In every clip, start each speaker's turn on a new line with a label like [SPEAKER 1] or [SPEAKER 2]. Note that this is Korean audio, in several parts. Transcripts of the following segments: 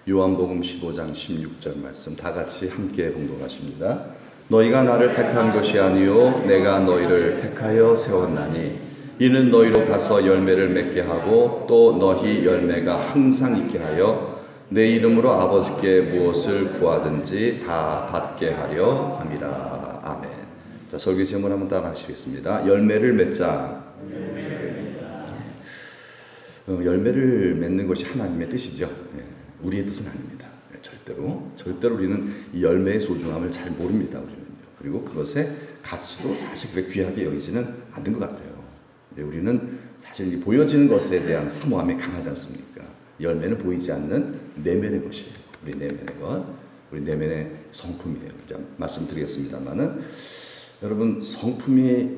[SPEAKER 1] 요한복음 15장 16절 말씀 다 같이 함께 봉독하십니다. 너희가 나를 택한 것이 아니요 내가 너희를 택하여 세웠나니 이는 너희로 가서 열매를 맺게 하고 또 너희 열매가 항상 있게 하여 내 이름으로 아버지께 무엇을 구하든지 다 받게 하려 함이라. 아멘. 자, 설교 제목 한번 따라 하시겠습니다. 열매를 맺자. 열매를 맺는 것이 하나님의 뜻이죠. 우리의 뜻은 아닙니다. 절대로 우리는 이 열매의 소중함을 잘 모릅니다. 우리는요. 그리고 그것의 가치도 사실 그렇게 귀하게 여기지는 않는 것 같아요. 우리는 사실 보여지는 것에 대한 사모함이 강하지 않습니까? 열매는 보이지 않는 내면의 것이에요. 우리 내면의 것, 우리 내면의 성품이에요. 말씀드리겠습니다만은 여러분 성품이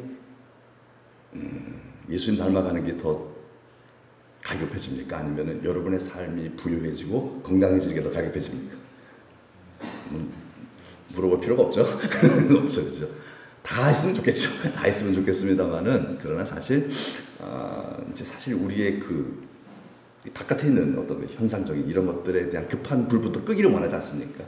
[SPEAKER 1] 예수님 닮아가는 게 더 가격해집니까? 아니면 여러분의 삶이 부유해지고 건강해지는 게 더 가격해집니까? 물어볼 필요가 없죠? 없죠, 그죠? 다 있으면 좋겠죠. 다 있으면 좋겠습니다만은 그러나 사실 사실 우리의 그 바깥에 있는 어떤 현상적인 이런 것들에 대한 급한 불부터 끄기를 원하지 않습니까?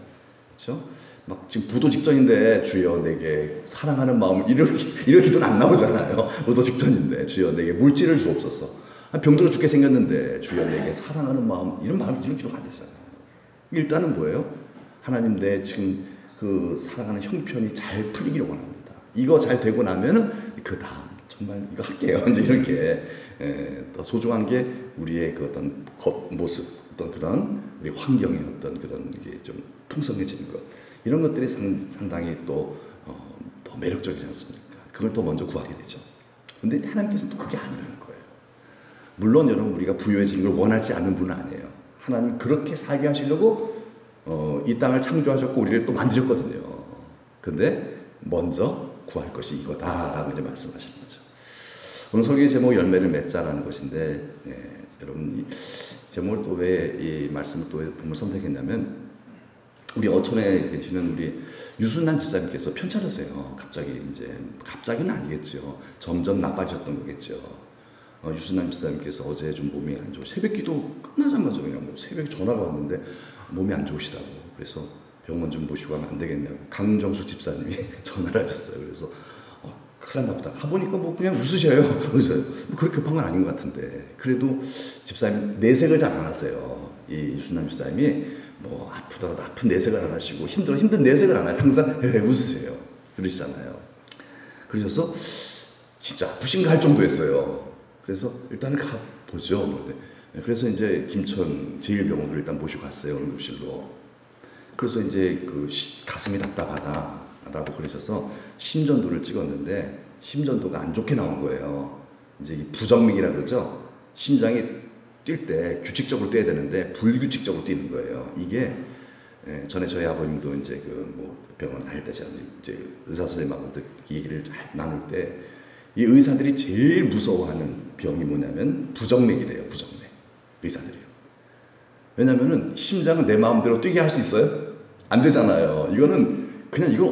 [SPEAKER 1] 그렇죠? 막 지금 부도 직전인데 주여 내게 사랑하는 마음을 이런 기도는 안 나오잖아요. 부도 직전인데 주여 내게 물질을 주옵소서. 병들어 죽게 생겼는데 주여 내게 사랑하는 마음 이런 기도가 안 되잖아요. 일단은 뭐예요? 하나님 내 지금 그 사랑하는 형편이 잘 풀리기를 원합니다. 이거 잘 되고 나면은 그 다음 정말 이거 할게요. 이제 이렇게 더 소중한 게 우리의 그 어떤 겉모습, 어떤 그런 우리 환경의 어떤 그런 게 좀 풍성해지는 것 이런 것들이 상당히 또 더 매력적이지 않습니까? 그걸 또 먼저 구하게 되죠. 근데 하나님께서는 또 그게 아니라는 거예요. 물론 여러분 우리가 부유해지는 걸 원하지 않는 분은 아니에요. 하나님 그렇게 살게 하시려고 이 땅을 창조하셨고 우리를 또 만드셨거든요. 근데 먼저 구할 것이 이거다라고 이제 말씀하시는 거죠. 오늘 설교의 제목이 열매를 맺자라는 것인데 여러분 이 제목을 또 왜 이 말씀을 또 본문을 선택했냐면 우리 어촌에 계시는 우리 유순남 집사님께서 편찮으세요. 갑자기는 아니겠죠. 점점 나빠졌던 거겠죠. 유순남 집사님께서 어제 좀 몸이 안 좋고 새벽 기도 끝나자마자 그냥 뭐 새벽에 전화가 왔는데 몸이 안 좋으시다고. 그래서 병원 좀 모시고 가면 안 되겠냐고 강정수 집사님이 전화를 하셨어요. 그래서 큰일 났나 보다. 가보니까 뭐 그냥 웃으셔요. 그래서 뭐 그렇게 급한 건 아닌 것 같은데 그래도 집사님 내색을 잘 안 하세요. 이 유순남 집사님이 뭐 아프더라도 아픈 내색을 안 하시고 힘든 내색을 안 하고 항상 웃으세요. 그러시잖아요. 그러셔서 진짜 아프신가 할 정도였어요. 그래서 일단은 가보죠. 그래서 이제 김천 제1병원으로 일단 모시고 갔어요. 응급실로. 그래서 이제 그 가슴이 답답하다라고 그러셔서 심전도를 찍었는데 심전도가 안 좋게 나온 거예요. 이제 이 부정맥이라 그러죠. 심장이 뛸 때 규칙적으로 뛰어야 되는데 불규칙적으로 뛰는 거예요. 이게 전에 저희 아버님도 이제 그 뭐 병원 다닐 때 제가 이제 의사 선생님하고 얘기를 나눌 때 이 의사들이 제일 무서워하는 병이 뭐냐면 부정맥이래요. 부정맥. 의사들이요. 왜냐면은 심장은 내 마음대로 뛰게 할 수 있어요? 안 되잖아요. 이건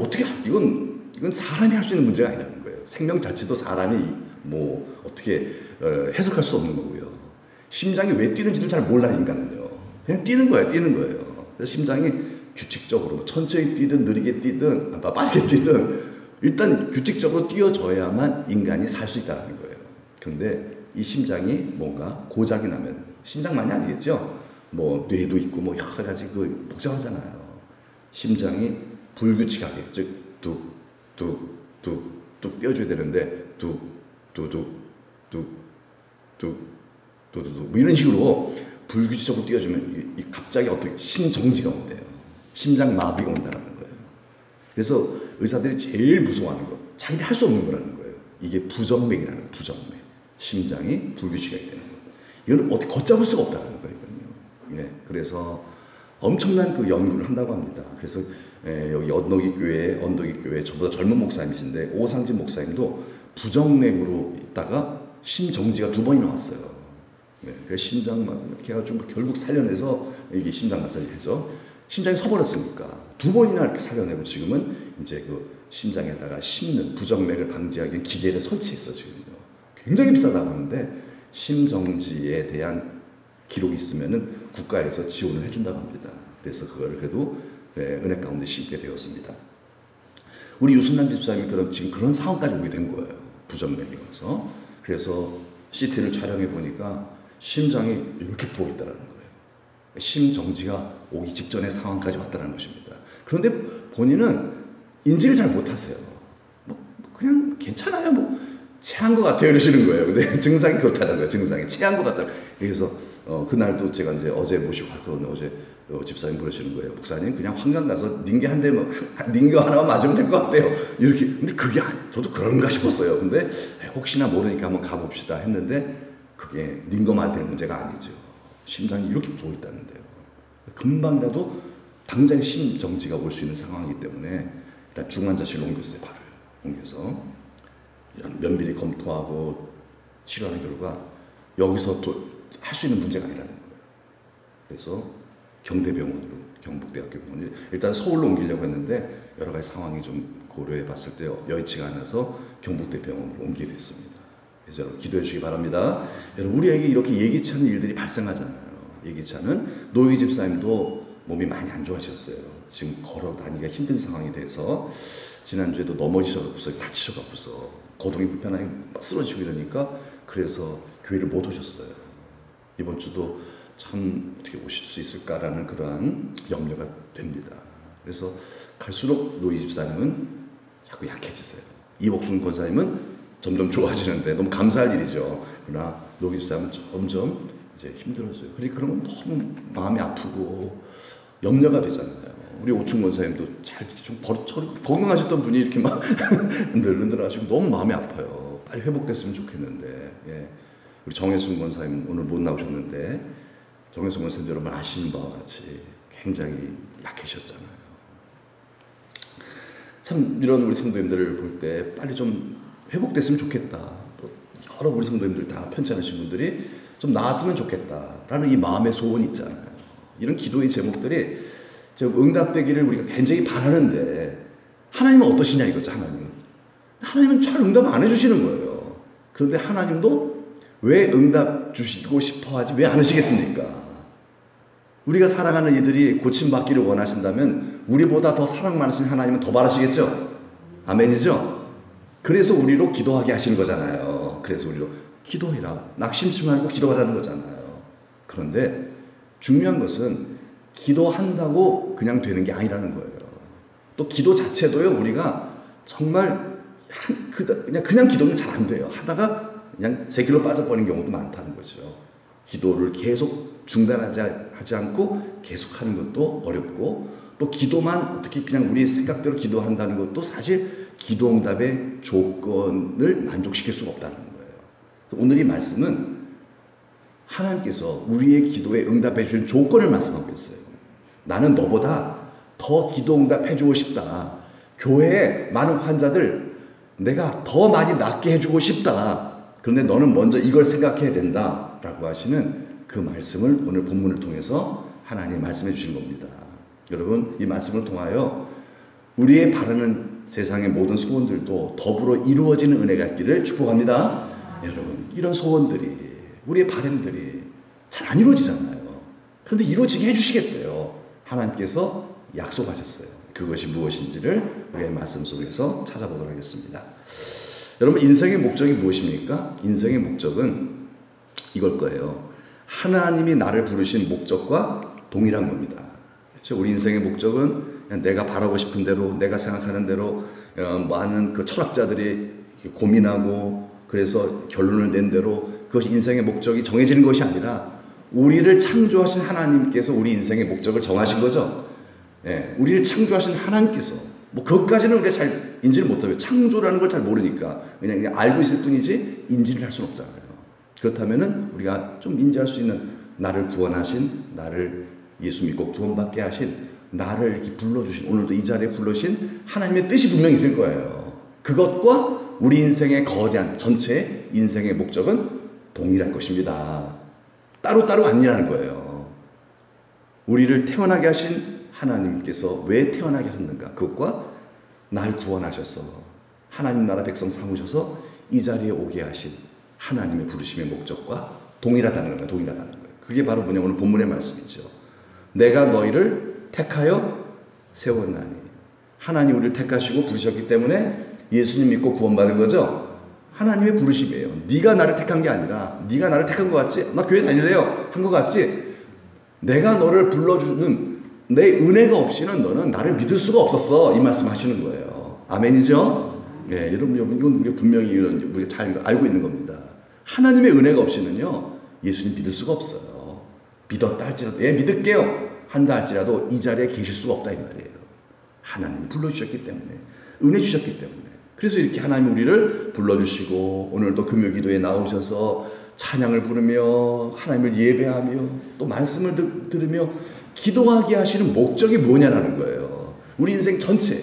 [SPEAKER 1] 어떻게 이건 사람이 할 수 있는 문제가 아니라는 거예요. 생명 자체도 사람이 뭐 어떻게 해석할 수 없는 거고요. 심장이 왜 뛰는지도 잘 몰라 인간은요. 그냥 뛰는 거예요. 그래서 심장이 규칙적으로 천천히 뛰든 느리게 뛰든 빠르게 뛰든 일단 규칙적으로 뛰어줘야만 인간이 살 수 있다는 거예요. 그런데 이 심장이 뭔가 고장이 나면 심장만이 아니겠죠. 뭐 뇌도 있고 뭐 여러 가지 그 복잡하잖아요. 심장이 불규칙하게 즉 뚝뚝뚝뚝 뛰어줘야 되는데 뚝뚝뚝뚝뚝뚝 뭐 이런 식으로 불규칙적으로 뛰어주면 갑자기 어떻게 심정지가 온대요. 심장 마비가 온다는 거예요. 그래서 의사들이 제일 무서워하는 거, 자기들이 할 수 없는 거라는 거예요. 이게 부정맥이라는 거예요. 부정맥. 심장이 불규칙하게 되는 거예요. 이건 어떻게 걷잡을 수가 없다는 거예요. 그래서 엄청난 그 연구를 한다고 합니다. 그래서 여기 언덕이 교회 저보다 젊은 목사님이신데 오상진 목사님도 부정맥으로 있다가 심정지가 2번이 나왔어요. 그래서 심장만 이렇게 해가지고 결국 살려내서 이게 심장 마사지 해서 심장이 서버렸으니까 2번이나 이렇게 살려내고 지금은 이제 그 심장에다가 심는 부정맥을 방지하기 위한 기계를 설치했어 지금요. 굉장히 비싸다고 하는데 심정지에 대한 기록이 있으면은 국가에서 지원을 해준다고 합니다. 그래서 그걸 그래도 은혜 가운데 심게 되었습니다. 우리 유순남 집사님이 지금 그런 상황까지 오게 된 거예요. 부정맥이 와서. 그래서 CT를 촬영해 보니까 심장이 이렇게 부어 있다는 거예요. 심정지가 오기 직전의 상황까지 왔다는 것입니다. 그런데 본인은 인지를 잘 못하세요. 뭐 그냥 괜찮아요. 뭐 체한 것 같아요 이러시는 거예요. 근데 증상이 그렇다는 거예요. 증상이 체한 것 같다. 그래서 그날도 제가 이제 어제 모시고 갔거든요. 어제 집사님 그러시는 거예요. 목사님 그냥 황강 가서 닌게 한 대만 닌게 하나만 맞으면 될 것 같아요. 이렇게. 근데 그게 저도 그런가 싶었어요. 근데 혹시나 모르니까 한번 가봅시다 했는데 그게 닌거 맞을 문제가 아니죠. 심장이 이렇게 부어 있다는데요. 금방이라도 당장 심정지가 올 수 있는 상황이기 때문에 일단 중환자실로 옮겼어요. 바로 옮겨서 면밀히 검토하고 치료하는 결과 여기서 할 수 있는 문제가 아니라는 거예요. 그래서 경대병원으로, 경북대학교 병원, 일단 서울로 옮기려고 했는데 여러 가지 상황이 좀 고려해 봤을 때 여의치가 않아서 경북대 병원으로 옮기게 됐습니다. 그래서 여러분 기도해 주시기 바랍니다. 여러분 우리에게 이렇게 예기치 않은 일들이 발생하잖아요. 예기치 않은 노희 집사님도 몸이 많이 안 좋아하셨어요. 지금 걸어 다니기가 힘든 상황이 돼서 지난주에도 넘어지셔서 다치셔서 거동이 불편하게 막 쓰러지고 이러니까 그래서 교회를 못 오셨어요. 이번 주도 참 어떻게 오실 수 있을까라는 그러한 염려가 됩니다. 그래서 갈수록 노희 집사님은 자꾸 약해지세요. 이복순 권사님은 점점 좋아지는데 너무 감사할 일이죠. 그러나 노희 집사님은 점점 이제 힘들어져요. 그러면 너무 마음이 아프고 염려가 되잖아요. 우리 오충 권사님도 좀 건강하셨던 분이 이렇게 막 흔들흔들하시고 너무 마음이 아파요. 빨리 회복됐으면 좋겠는데. 예. 우리 정혜순 권사님 오늘 못 나오셨는데 정혜순 권사님 여러분 아시는 바와 같이 굉장히 약해졌잖아요. 참 이런 우리 성도님들을 볼 때 빨리 좀 회복됐으면 좋겠다. 또 여러 우리 성도님들 다 편찮으신 분들이 좀 나았으면 좋겠다라는 이 마음의 소원이 있잖아요. 이런 기도의 제목들이 응답되기를 우리가 굉장히 바라는데 하나님은 어떠시냐 이거죠. 하나님은 잘 응답 안 해주시는 거예요. 그런데 하나님도 왜 응답 주시고 싶어 하지 왜 안 하시겠습니까? 우리가 사랑하는 이들이 고침받기를 원하신다면 우리보다 더 사랑 많으신 하나님은 더 바라시겠죠? 아멘이죠? 그래서 우리로 기도하게 하시는 거잖아요. 그래서 우리로 기도해라. 낙심치 말고 기도하라는 거잖아요. 그런데 중요한 것은 기도한다고 그냥 되는 게 아니라는 거예요. 또 기도 자체도요, 우리가 정말 그냥 기도는 잘 안 돼요. 하다가 그냥 새 길로 빠져버리는 경우도 많다는 거죠. 기도를 계속 중단하지 않고 계속하는 것도 어렵고 또 기도만 어떻게 그냥 우리 생각대로 기도한다는 것도 사실 기도응답의 조건을 만족시킬 수가 없다는 거예요. 오늘 이 말씀은 하나님께서 우리의 기도에 응답해 주신 조건을 말씀하고 있어요. 나는 너보다 더 기도응답해 주고 싶다. 교회에 많은 환자들 내가 더 많이 낫게 해주고 싶다. 그런데 너는 먼저 이걸 생각해야 된다 라고 하시는 그 말씀을 오늘 본문을 통해서 하나님이 말씀해 주신 겁니다. 여러분 이 말씀을 통하여 우리의 바라는 세상의 모든 소원들도 더불어 이루어지는 은혜가 있기를 축복합니다. 여러분 이런 소원들이 우리의 바람들이 잘 안 이루어지잖아요. 그런데 이루어지게 해주시겠대요. 하나님께서 약속하셨어요. 그것이 무엇인지를 우리의 말씀 속에서 찾아보도록 하겠습니다. 여러분 인생의 목적이 무엇입니까? 인생의 목적은 이걸 거예요. 하나님이 나를 부르신 목적과 동일한 겁니다. 그렇죠? 우리 인생의 목적은 그냥 내가 바라고 싶은 대로 내가 생각하는 대로 많은 그 철학자들이 고민하고 그래서 결론을 낸 대로 그것이 인생의 목적이 정해지는 것이 아니라 우리를 창조하신 하나님께서 우리 인생의 목적을 정하신 거죠. 예, 우리를 창조하신 하나님께서 그것까지는 우리가 잘 인지를 못해요. 창조라는 걸 잘 모르니까 그냥 알고 있을 뿐이지 인지를 할 수는 없잖아요. 그렇다면은 우리가 좀 인지할 수 있는 나를 구원하신 나를 예수 믿고 구원받게 하신 나를 이렇게 불러주신 오늘도 이 자리에 불러신 하나님의 뜻이 분명히 있을 거예요. 그것과 우리 인생의 거대한 전체 인생의 목적은 동일할 것입니다. 따로따로 아니라는 거예요. 우리를 태어나게 하신 하나님께서 왜 태어나게 하셨는가? 그것과 날 구원하셔서 하나님 나라 백성 삼으셔서 이 자리에 오게 하신 하나님의 부르심의 목적과 동일하다는 거예요. 동일하다는 거예요. 그게 바로 뭐냐, 오늘 본문의 말씀이죠. 내가 너희를 택하여 세웠나니. 하나님 우리를 택하시고 부르셨기 때문에 예수님 믿고 구원받은 거죠. 하나님의 부르심이에요. 네가 나를 택한 게 아니라, 네가 나를 택한 것 같지? 나 교회 다닐래요 한 것 같지? 내가 너를 불러주는 내 은혜가 없이는 너는 나를 믿을 수가 없었어. 이 말씀 하시는 거예요. 아멘이죠? 예, 여러분, 이건 우리가 분명히 우리가 잘 알고 있는 겁니다. 하나님의 은혜가 없이는요, 예수님 믿을 수가 없어요. 믿었다 할지라도, 예, 믿을게요 한다 할지라도 이 자리에 계실 수가 없다 이 말이에요. 하나님이 불러주셨기 때문에, 은혜 주셨기 때문에. 그래서 이렇게 하나님 우리를 불러주시고 오늘도 금요기도에 나오셔서 찬양을 부르며 하나님을 예배하며 또 말씀을 들으며 기도하게 하시는 목적이 뭐냐라는 거예요. 우리 인생 전체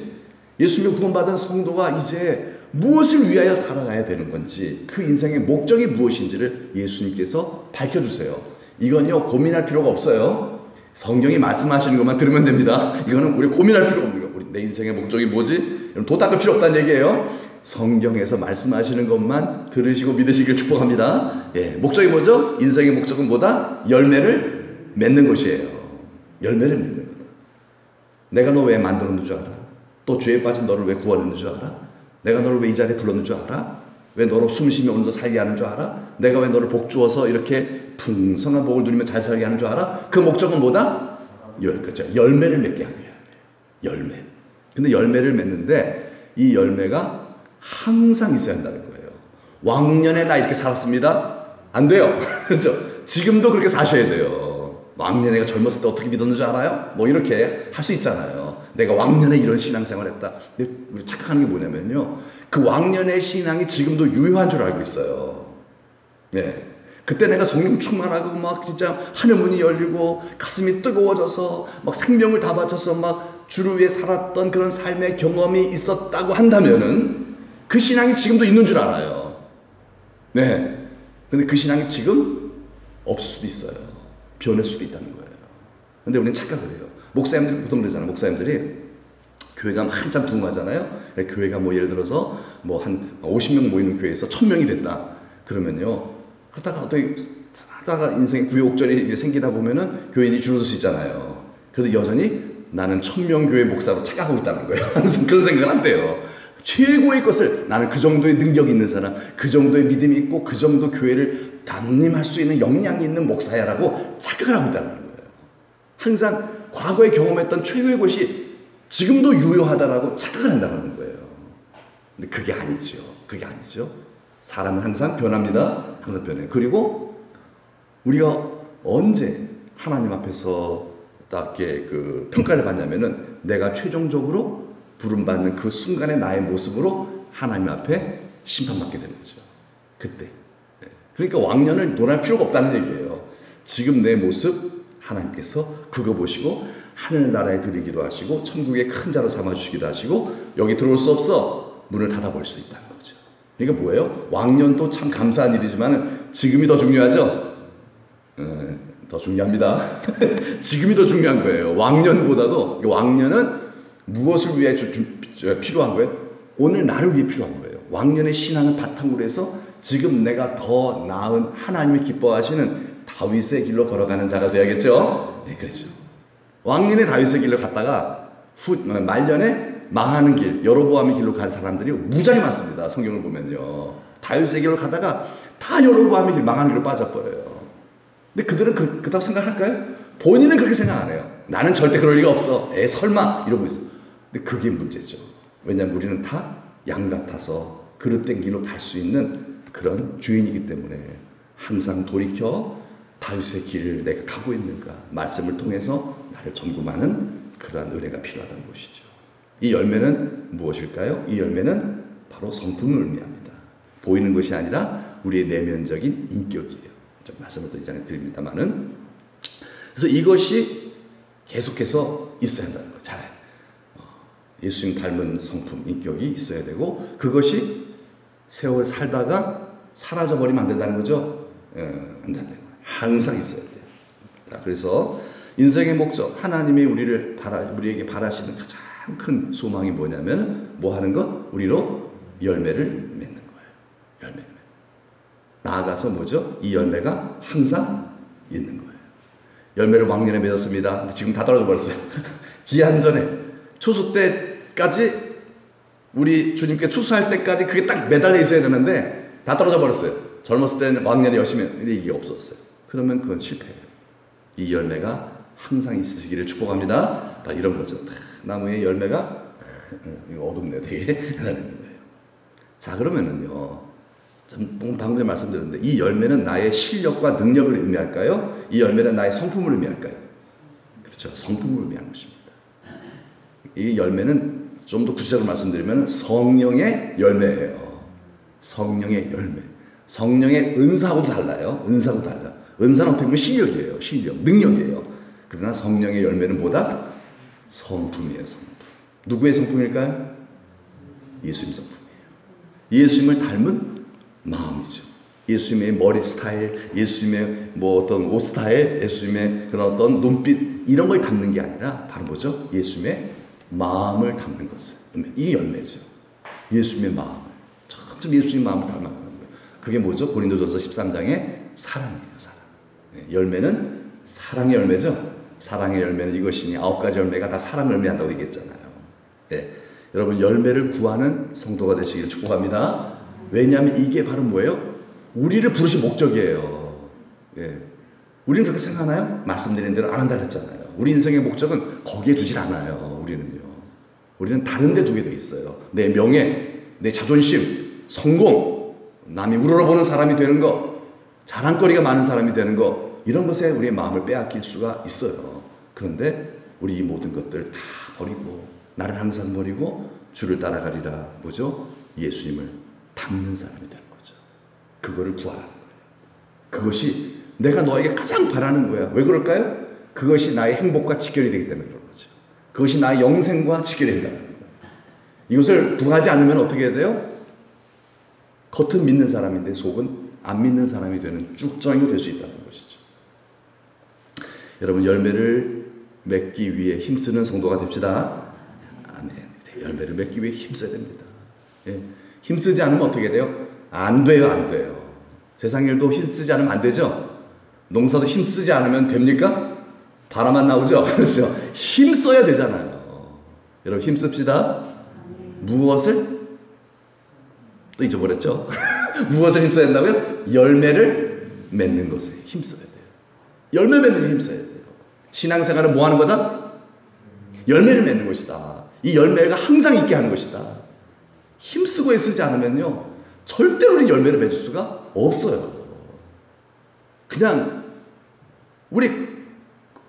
[SPEAKER 1] 예수님을 구원받은 성도가 이제 무엇을 위하여 살아가야 되는 건지, 그 인생의 목적이 무엇인지를 예수님께서 밝혀주세요. 이건요 고민할 필요가 없어요. 성경이 말씀하시는 것만 들으면 됩니다. 이거는 우리 고민할 필요가 없는 거예요. 내 인생의 목적이 뭐지? 도 닦을 필요 없다는 얘기예요. 성경에서 말씀하시는 것만 들으시고 믿으시길 축복합니다. 예, 목적이 뭐죠? 인생의 목적은 뭐다? 열매를 맺는 것이에요. 열매를 맺는 거다. 내가 너 왜 만들었는 줄 알아? 또 죄에 빠진 너를 왜 구원했는 줄 알아? 내가 너를 왜 이 자리에 불렀는 줄 알아? 왜 너로 숨쉬며 오늘도 살게 하는 줄 알아? 내가 왜 너를 복 주어서 이렇게 풍성한 복을 누리며 잘 살게 하는 줄 알아? 그 목적은 뭐다? 그렇죠. 열매를 맺게 하는 거예요. 열매. 근데 열매를 맺는데 이 열매가 항상 있어야 한다는 거예요. 왕년에 나 이렇게 살았습니다. 안 돼요. 그렇죠. 지금도 그렇게 사셔야 돼요. 왕년에 내가 젊었을 때 어떻게 믿었는 줄 알아요? 뭐 이렇게 할 수 있잖아요. 내가 왕년에 이런 신앙생활 했다. 근데 우리 착각하는 게 뭐냐면요, 그 왕년의 신앙이 지금도 유효한 줄 알고 있어요. 네. 그때 내가 성령 충만하고 막 진짜 하늘 문이 열리고 가슴이 뜨거워져서 막 생명을 다 바쳐서 막 주를 위해 살았던 그런 삶의 경험이 있었다고 한다면은 그 신앙이 지금도 있는 줄 알아요. 네. 근데 그 신앙이 지금 없을 수도 있어요. 변할 수도 있다는 거예요. 근데 우리는 착각을 해요. 목사님들이 보통 그러잖아요. 목사님들이 교회가 한참 붕하잖아요. 교회가 뭐 예를 들어서 뭐 한 50명 모이는 교회에서 1000명이 됐다. 그러면요, 하다가 인생에 구역절이 생기다 보면은 교인이 줄어들 수 있잖아요. 그래도 여전히 나는 1000명 교회 목사로 착각하고 있다는 거예요. 항상 그런 생각을 한대요. 최고의 것을, 나는 그 정도의 능력이 있는 사람, 그 정도의 믿음이 있고 그 정도 교회를 담임할 수 있는 역량이 있는 목사야라고 착각을 하고 있다는 거예요. 항상 과거에 경험했던 최고의 것이 지금도 유효하다라고 착각을 한다는 거예요. 근데 그게 아니죠. 그게 아니죠. 사람은 항상 변합니다. 항상 변해요. 그리고 우리가 언제 하나님 앞에서 딱게 그 평가를 받냐면은 내가 최종적으로 부름받는 그 순간의 나의 모습으로 하나님 앞에 심판받게 되는 거죠. 그때. 그러니까 왕년을 논할 필요가 없다는 얘기예요. 지금 내 모습 하나님께서 그거 보시고 하늘나라에 드리기도 하시고 천국의 큰 자로 삼아주시기도 하시고 여기 들어올 수 없어 문을 닫아버릴 수 있다는 거죠. 그러니까 뭐예요? 왕년도 참 감사한 일이지만 지금이 더 중요하죠? 더 중요합니다. 지금이 더 중요한 거예요. 왕년보다도. 왕년은 무엇을 위해 필요한 거예요? 오늘 나를 위해 필요한 거예요. 왕년의 신앙을 바탕으로 해서 지금 내가 더 나은 하나님이 기뻐하시는 다윗의 길로 걸어가는 자가 되어야겠죠? 네, 그렇죠. 왕년의 다윗의 길로 갔다가 말년에 망하는 길, 여로보암의 길로 간 사람들이 무지하게 많습니다. 성경을 보면요. 다윗의 길로 가다가 다 여로보암의 길, 망하는 길로 빠져버려요. 근데 그들은 그렇다고 생각할까요? 본인은 그렇게 생각 안 해요. 나는 절대 그럴 리가 없어. 설마 이러고 있어. 근데 그게 문제죠. 왜냐하면 우리는 다 양 같아서 그릇된 길로 갈 수 있는 그런 주인이기 때문에 항상 돌이켜 다윗의 길을 내가 가고 있는가, 말씀을 통해서 나를 점검하는 그러한 은혜가 필요하다는 것이죠. 이 열매는 무엇일까요? 이 열매는 바로 성품을 의미합니다. 보이는 것이 아니라 우리의 내면적인 인격이에요. 좀 말씀을 또 이전에 드립니다만은, 그래서 이것이 계속해서 있어야 한다는 거예요. 잘 예수님 닮은 성품, 인격이 있어야 되고, 그것이 세월 살다가 사라져버리면 안 된다는 거죠. 안 된다는 거예요. 항상 있어야 돼요. 자, 그래서 인생의 목적, 하나님이 우리에게 바라시는 가장 큰 소망이 뭐냐면, 뭐 하는 것? 우리로 열매를 맺는 거예요. 열매를 맺는. 나아가서 뭐죠? 이 열매가 항상 있는 거예요. 열매를 왕년에 맺었습니다. 근데 지금 다 떨어져 버렸어요. 기한 전에 추수 때까지 우리 주님께 추수할 때까지 그게 딱 매달려 있어야 되는데 다 떨어져 버렸어요. 젊었을 때는 왕년에 열심히 했는데 이게 없었어요. 그러면 그건 실패예요. 이 열매가 항상 있으시기를 축복합니다. 바로 이런 거죠. 나무의 열매가 이거 어둡네요. 되게 해달라는 거예요. 자, 그러면은요. 방금 전에 말씀드렸는데 이 열매는 나의 실력과 능력을 의미할까요? 이 열매는 나의 성품을 의미할까요? 그렇죠. 성품을 의미하는 것입니다. 이 열매는 좀 더 구체적으로 말씀드리면 성령의 열매예요. 성령의 열매. 성령의 은사하고도 달라요. 은사하고 달라요. 은사는 어떻게 보면 실력이에요. 실력, 능력이에요. 그러나 성령의 열매는 뭐다? 성품이에요. 성품. 누구의 성품일까요? 예수님 성품이에요. 예수님을 닮은 마음이죠. 예수님의 머리 스타일, 예수님의 뭐 어떤 옷 스타일, 예수님의 그런 어떤 눈빛 이런 걸 담는 게 아니라 바로 뭐죠? 예수님의 마음을 담는 것을. 이게 열매죠. 예수님의 마음을. 점점 예수님 마음을 닮아가는 거예요. 그게 뭐죠? 고린도전서 13장의 사랑이에요. 사랑. 열매는 사랑의 열매죠. 사랑의 열매는 이것이니 9가지 열매가 다 사랑을 의미한다고 얘기했잖아요. 네. 여러분 열매를 구하는 성도가 되시기를 축복합니다. 왜냐하면 이게 바로 뭐예요? 우리를 부르신 목적이에요. 예. 우리는 그렇게 생각하나요? 말씀드린 대로 안 한다 그랬잖아요. 우리 인생의 목적은 거기에 두질 않아요. 우리는 다른 데 두게 돼 있어요. 내 명예, 내 자존심, 성공, 남이 우러러보는 사람이 되는 거, 자랑거리가 많은 사람이 되는 거, 이런 것에 우리의 마음을 빼앗길 수가 있어요. 그런데 우리 이 모든 것들 다 버리고 나를 항상 버리고 주를 따라가리라. 뭐죠? 예수님을 닮는 사람이 되는 거죠. 그거를 구하는 거예요. 그것이 내가 너에게 가장 바라는 거야. 왜 그럴까요? 그것이 나의 행복과 직결이 되기 때문에 그런 거죠. 그것이 나의 영생과 직결이 된다는 거예요. 이것을 구하지 않으면 어떻게 해야 돼요? 겉은 믿는 사람인데 속은 안 믿는 사람이 되는 쭉정이가 될 수 있다는 것이죠. 여러분 열매를 맺기 위해 힘쓰는 성도가 됩시다. 아멘. 열매를 맺기 위해 힘써야 됩니다. 예. 힘쓰지 않으면 어떻게 돼요? 안 돼요. 안 돼요. 세상 일도 힘쓰지 않으면 안 되죠. 농사도 힘쓰지 않으면 됩니까? 바람만 나오죠. 그렇죠. 힘써야 되잖아요. 여러분 힘씁시다. 무엇을? 또 잊어버렸죠. 무엇을 힘써야 된다고요? 열매를 맺는 것에 힘써야 돼요. 열매 맺는 게 힘써야 돼요. 신앙생활은 뭐 하는 거다? 열매를 맺는 것이다. 이 열매가 항상 있게 하는 것이다. 힘쓰고 애쓰지 않으면요 절대로 우리 열매를 맺을 수가 없어요. 그냥 우리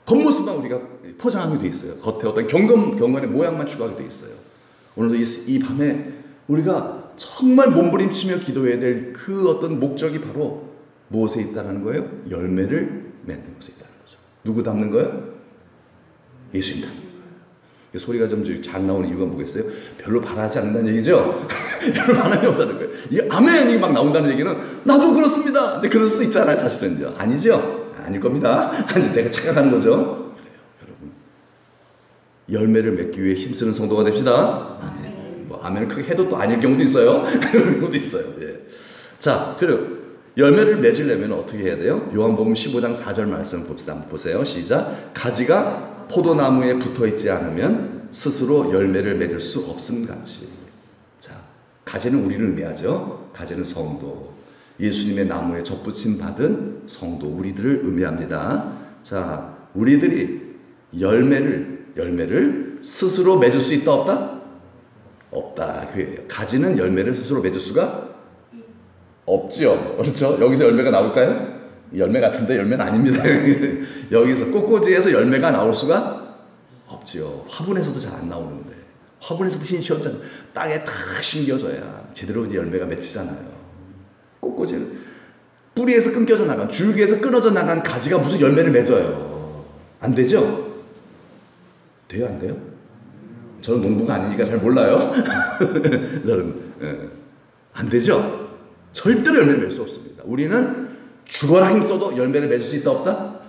[SPEAKER 1] 겉모습만 우리가 포장하게 돼 있어요. 겉에 어떤 경건의 모양만 추구하게 돼 있어요. 오늘도 이 밤에 우리가 정말 몸부림치며 기도해야 될 그 어떤 목적이 바로 무엇에 있다는 거예요? 열매를 맺는 것에 있다는 거죠. 누구 닮는 거예요? 예수님 닮는 거예요. 소리가 좀 잘 나오는 이유가 뭐겠어요? 별로 바라지 않는다는 얘기죠? 별로 바람이 없다는 거예요. 이 아멘이 막 나온다는 얘기는 나도 그렇습니다. 근데 그럴 수도 있잖아요. 사실은요. 아니죠? 아닐 겁니다. 아니, 내가 착각하는 거죠. 그래요, 여러분. 열매를 맺기 위해 힘쓰는 성도가 됩시다. 아멘. 뭐 아멘을 크게 해도 또 아닐 경우도 있어요. 그런 경우도 있어요. 예. 자, 그리고 열매를 맺으려면 어떻게 해야 돼요? 요한복음 15장 4절 말씀 봅시다. 한번 보세요. 시작. 가지가 포도나무에 붙어있지 않으면 스스로 열매를 맺을 수 없음같이. 자, 가지는 우리를 의미하죠. 가지는 성도. 예수님의 나무에 접붙임 받은 성도 우리들을 의미합니다. 자, 우리들이 열매를 스스로 맺을 수 있다 없다? 없다. 그예요. 가지는 열매를 스스로 맺을 수가 없죠. 그렇죠? 여기서 열매가 나올까요? 열매 같은데 열매는 아닙니다. 여기서 꽃꽂이에서 열매가 나올 수가 없죠. 화분에서도 잘 안 나오는데 화분에서도 신시원찮 땅에 탁 심겨져야 제대로 열매가 맺히잖아요. 꽃꽂이는 뿌리에서 끊겨져 나간 줄기에서 끊어져 나간 가지가 무슨 열매를 맺어요. 안 되죠? 돼요? 안 돼요? 저는 농부가 아니니까 잘 몰라요. 저는 안 되죠? 절대로 열매를 맺을 수 없습니다. 우리는 죽어라 힘써도 열매를 맺을 수 있다 없다?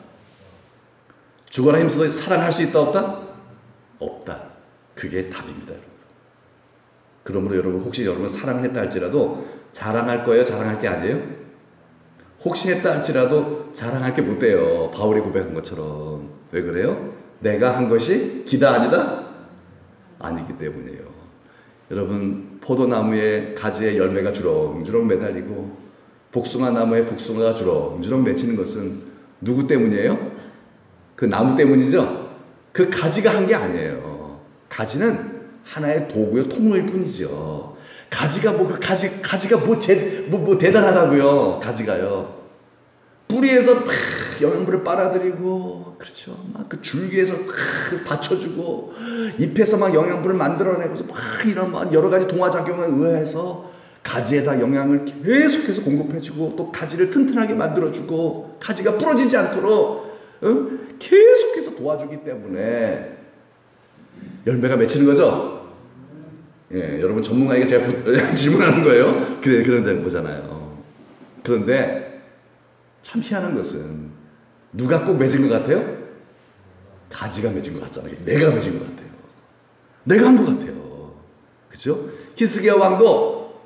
[SPEAKER 1] 죽어라 힘써도 사랑할 수 있다 없다? 없다. 그게 답입니다. 여러분. 그러므로 여러분 혹시 여러분 사랑을 했다 할지라도 자랑할 거예요? 자랑할 게 아니에요? 혹시 했다 할지라도 자랑할 게 못 돼요. 바울이 고백한 것처럼. 왜 그래요? 내가 한 것이 기다 아니다? 아니기 때문이에요. 여러분, 포도나무에 가지에 열매가 주렁주렁 매달리고 복숭아 나무에 복숭아가 주렁주렁 맺히는 것은 누구 때문이에요? 그 나무 때문이죠? 그 가지가 한 게 아니에요. 가지는 하나의 도구요, 통로일 뿐이죠. 가지가 가지가 뭐 대단하다고요. 가지가요. 뿌리에서 막 영양분을 빨아들이고, 그렇죠. 막 그 줄기에서 받쳐주고, 잎에서 막 영양분을 만들어내고, 막 이런 막 여러 가지 동화작용에 의해서 가지에다 영양을 계속해서 공급해주고, 또 가지를 튼튼하게 만들어주고, 가지가 부러지지 않도록 계속해서 도와주기 때문에 열매가 맺히는 거죠. 예, 여러분 전문가에게 제가 질문하는 거예요. 그런데 거잖아요. 그런데 참 희한한 것은 누가 꼭 맺은 것 같아요? 가지가 맺은 것 같잖아요. 내가 맺은 것 같아요. 내가 한 것 같아요. 그죠? 히스기야 왕도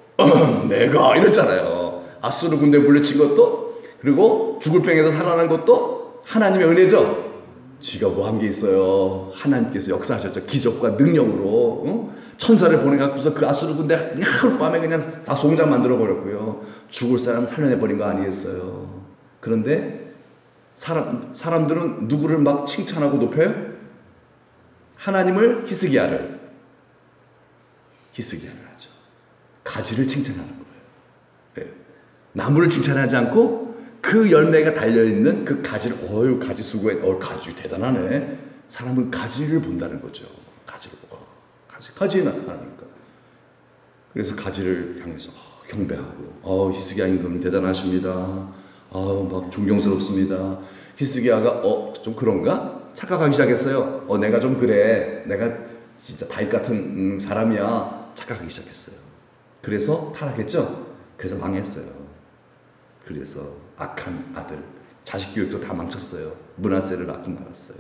[SPEAKER 1] 내가 이랬잖아요. 아수르 군대 물리친 것도, 그리고 죽을 병에서 살아난 것도 하나님의 은혜죠. 지가 뭐 한 게 있어요. 하나님께서 역사하셨죠. 기적과 능력으로 천사를 보내갖고서 그 아수르 군대 그냥 하룻밤에 그냥 다 송장 만들어 버렸고요. 죽을 사람 살려내버린 거 아니겠어요. 그런데 사람들은 누구를 막 칭찬하고 높여요? 하나님을, 히스기야를 하죠. 가지를 칭찬하는 거예요. 네. 나무를 칭찬하지 않고 그 열매가 달려있는 그 가지를, 가지 수고해, 가지 대단하네. 사람은 가지를 본다는 거죠. 가지에 나타나니까. 그래서 가지를 향해서 경배하고, 히스기야 임금 대단하십니다. 막 존경스럽습니다. 히스기야가 좀 그런가? 착각하기 시작했어요. 내가 좀 그래. 내가 진짜 다윗 같은 사람이야. 착각하기 시작했어요. 그래서 타락했죠. 그래서 망했어요. 그래서 악한 아들, 자식 교육도 다 망쳤어요. 므낫세를 낳고 말았어요.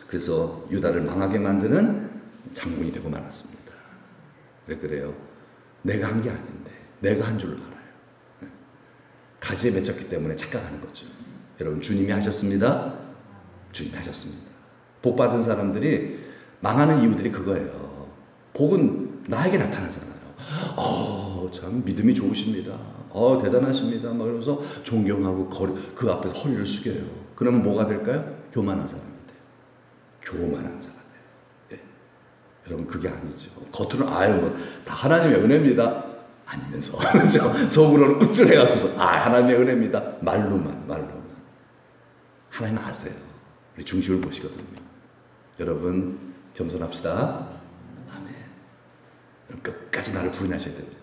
[SPEAKER 1] 그래서 유다를 망하게 만드는 장군이 되고 말았습니다. 왜 그래요? 내가 한 게 아닌데, 내가 한 줄로 알아요. 가지에 맺혔기 때문에 착각하는 거죠. 여러분, 주님이 하셨습니다. 주님이 하셨습니다. 복 받은 사람들이 망하는 이유들이 그거예요. 복은 나에게 나타나잖아요. 참 믿음이 좋으십니다. 대단하십니다. 막 이러면서 존경하고 그 앞에서 허리를 숙여요. 그러면 뭐가 될까요? 교만한 사람이 돼요. 교만한 사람. 예. 여러분, 그게 아니죠. 겉으로는 다 하나님의 은혜입니다. 아니면서 속으로는 우쭐해갖고서 하나님의 은혜입니다. 말로만. 하나님 아세요. 우리 중심을 보시거든요. 여러분, 겸손합시다. 아멘. 여러분, 끝까지 나를 부인하셔야 됩니다.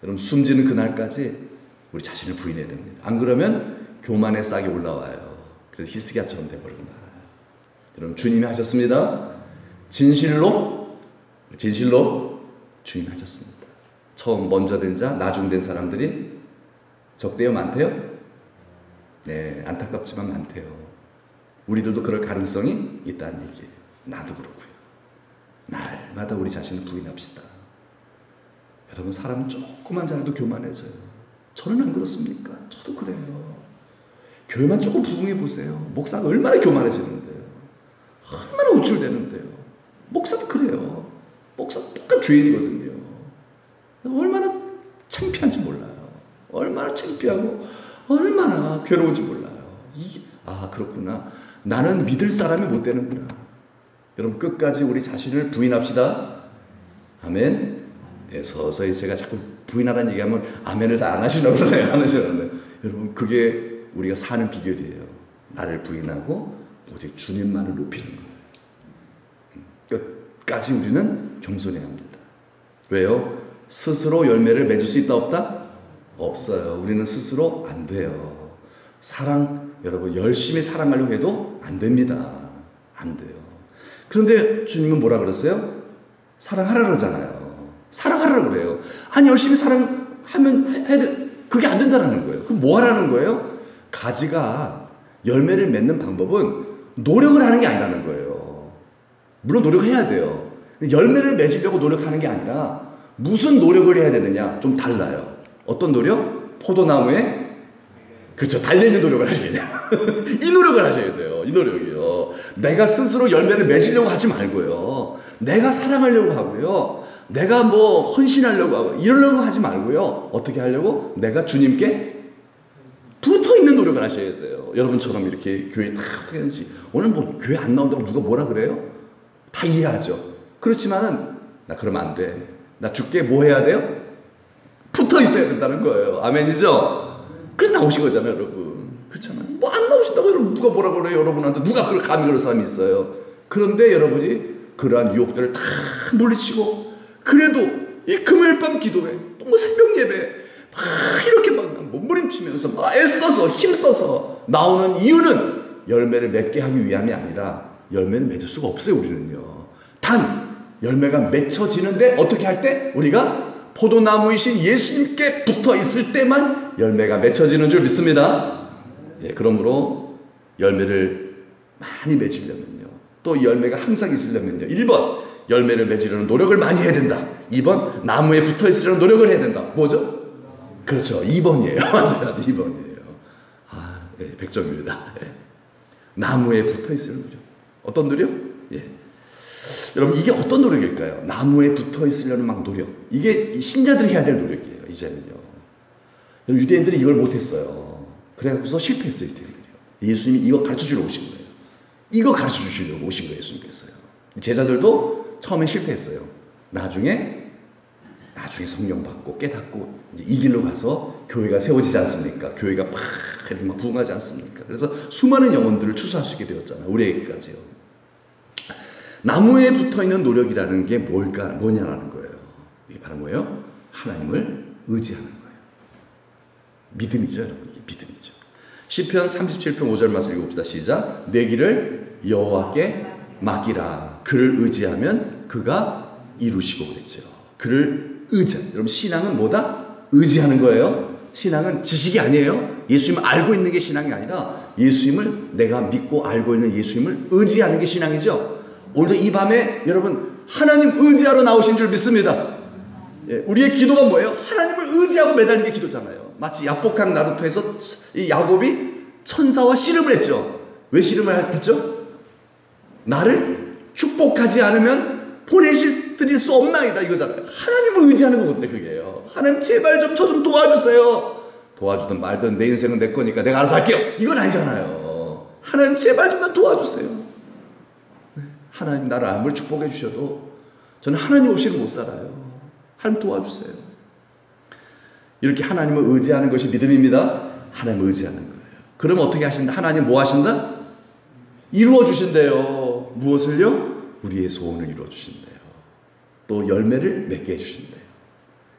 [SPEAKER 1] 여러분, 숨지는 그날까지 우리 자신을 부인해야 됩니다. 안 그러면 교만의 싹이 올라와요. 그래서 히스기야처럼 돼버리고 말아요. 여러분, 주님이 하셨습니다. 진실로 주님이 하셨습니다. 처음 먼저 된 자, 나중된 사람들이 적대요, 많대요? 네, 안타깝지만 많대요. 우리들도 그럴 가능성이 있다는 얘기예요. 나도 그렇고요. 날마다 우리 자신을 부인합시다. 여러분, 사람은 조금만 잘해도 교만해져요. 저는 안 그렇습니까? 저도 그래요. 교회만 조금 부흥해 보세요. 목사가 얼마나 교만해지는데요. 얼마나 우쭐대는데요. 목사도 그래요. 목사 똑같은 죄인이거든요. 얼마나 창피한지 몰라요. 얼마나 창피하고 얼마나 괴로운지 몰라요. 그렇구나. 나는 믿을 사람이 못 되는구나. 여러분, 끝까지 우리 자신을 부인합시다. 아멘. 예, 서서히 제가 자꾸 부인하라는 얘기하면 아멘을 잘 안 하시려고 그러네요. 안 하시려고. 여러분, 그게 우리가 사는 비결이에요. 나를 부인하고 오직 주님만을 높이는 거예요. 끝까지 우리는 겸손해야 합니다. 왜요? 스스로 열매를 맺을 수 있다 없다? 없어요. 우리는 스스로 안 돼요. 여러분, 열심히 사랑하려고 해도 안 됩니다. 안 돼요. 그런데 주님은 뭐라 그랬어요? 사랑하라 그러잖아요. 사랑하라 그래요. 열심히 사랑하면 그게 안 된다는 거예요. 그럼 뭐 하라는 거예요? 가지가 열매를 맺는 방법은 노력을 하는 게 아니라는 거예요. 물론 노력해야 돼요. 열매를 맺으려고 노력하는 게 아니라 무슨 노력을 해야 되느냐? 좀 달라요. 어떤 노력? 포도나무에 그렇죠. 달려있는 노력을 하셔야 돼요. 이 노력을 하셔야 돼요. 이 노력이요. 내가 스스로 열매를 맺으려고 하지 말고요. 내가 사랑하려고 하고요. 내가 뭐 헌신하려고 하고 이러려고 하지 말고요. 어떻게 하려고? 내가 주님께 붙어있는 노력을 하셔야 돼요. 여러분처럼 이렇게 교회 다 어떻게 하는지. 오늘 뭐 교회 안 나온다고 누가 뭐라 그래요? 다 이해하죠. 그렇지만은 나 그러면 안 돼. 나 주께 뭐 해야 돼요? 붙어 있어야 된다는 거예요. 아멘이죠? 그래서 나오신 거잖아요, 여러분. 그렇잖아요. 뭐 안 나오신다고 여러분 누가 뭐라 그래요, 여러분한테. 누가 그걸 감히 그런 사람이 있어요. 그런데 여러분이 그러한 유혹들을 다 물리치고 그래도 이 금요일 밤 기도회 또 뭐 새벽 예배 막 이렇게 막 몸부림치면서 막 애써서 힘써서 나오는 이유는 열매를 맺게 하기 위함이 아니라 열매를 맺을 수가 없어요. 우리는요. 단 열매가 맺혀지는데 어떻게 할 때? 우리가 포도나무이신 예수님께 붙어 있을 때만 열매가 맺혀지는 줄 믿습니다. 예, 그러므로 열매를 많이 맺으려면요. 또 열매가 항상 있으려면요. 1번 열매를 맺으려는 노력을 많이 해야 된다. 2번 나무에 붙어 있으려는 노력을 해야 된다. 뭐죠? 그렇죠. 2번이에요. 맞아요. 2번이에요. 아, 예, 100점입니다. 예. 나무에 붙어 있으려는 노력. 어떤 노력? 예. 여러분 이게 어떤 노력일까요? 나무에 붙어 있으려는 막 노력. 이게 신자들이 해야 될 노력이에요. 이제는요. 유대인들이 이걸 못했어요. 그래갖고서 실패했어요. 유대인들이요. 예수님이 이거 가르쳐주러 오신 거예요. 이거 가르쳐주시려고 오신 거예요. 예수님께서요. 제자들도 처음에 실패했어요. 나중에 성령 받고 깨닫고 이제 이 길로 가서 교회가 세워지지 않습니까? 교회가 막 이렇게 막 부흥하지 않습니까? 그래서 수많은 영혼들을 추수할 수 있게 되었잖아요. 우리에게까지요. 나무에 붙어있는 노력이라는 게 뭐냐라는 거예요. 이게 바로 뭐예요? 하나님을 의지하는 거예요. 믿음이죠, 여러분. 이게 믿음이죠. 시편 37편 5절 말씀 읽어봅시다. 시작. 내 길을 여호와께 맡기라. 그를 의지하면 그가 이루시고 그랬죠. 그를 여러분 신앙은 뭐다? 의지하는 거예요. 신앙은 지식이 아니에요. 예수님을 알고 있는 게 신앙이 아니라 예수님을 내가 믿고 알고 있는 예수님을 의지하는 게 신앙이죠. 오늘도 이 밤에 여러분 하나님 의지하러 나오신 줄 믿습니다. 예, 우리의 기도가 뭐예요? 하나님을 의지하고 매달리는 게 기도잖아요. 마치 야복강 나루토에서 이 야곱이 천사와 씨름을 했죠. 왜 씨름을 했죠? 나를 축복하지 않으면 보내드릴 수 없나이다 이거잖아요. 하나님을 의지하는 거거든요. 그게요. 하나님 제발 좀 저 좀 도와주세요. 도와주든 말든 내 인생은 내 거니까 내가 알아서 할게요. 이건 아니잖아요. 하나님 제발 좀 나 도와주세요. 하나님 나를 아무리 축복해 주셔도 저는 하나님 없이는 못 살아요. 하나님 도와주세요. 이렇게 하나님을 의지하는 것이 믿음입니다. 하나님을 의지하는 거예요. 그럼 어떻게 하신다? 하나님 뭐 하신다? 이루어 주신대요. 무엇을요? 우리의 소원을 이루어 주신대요. 또 열매를 맺게 해주신대요.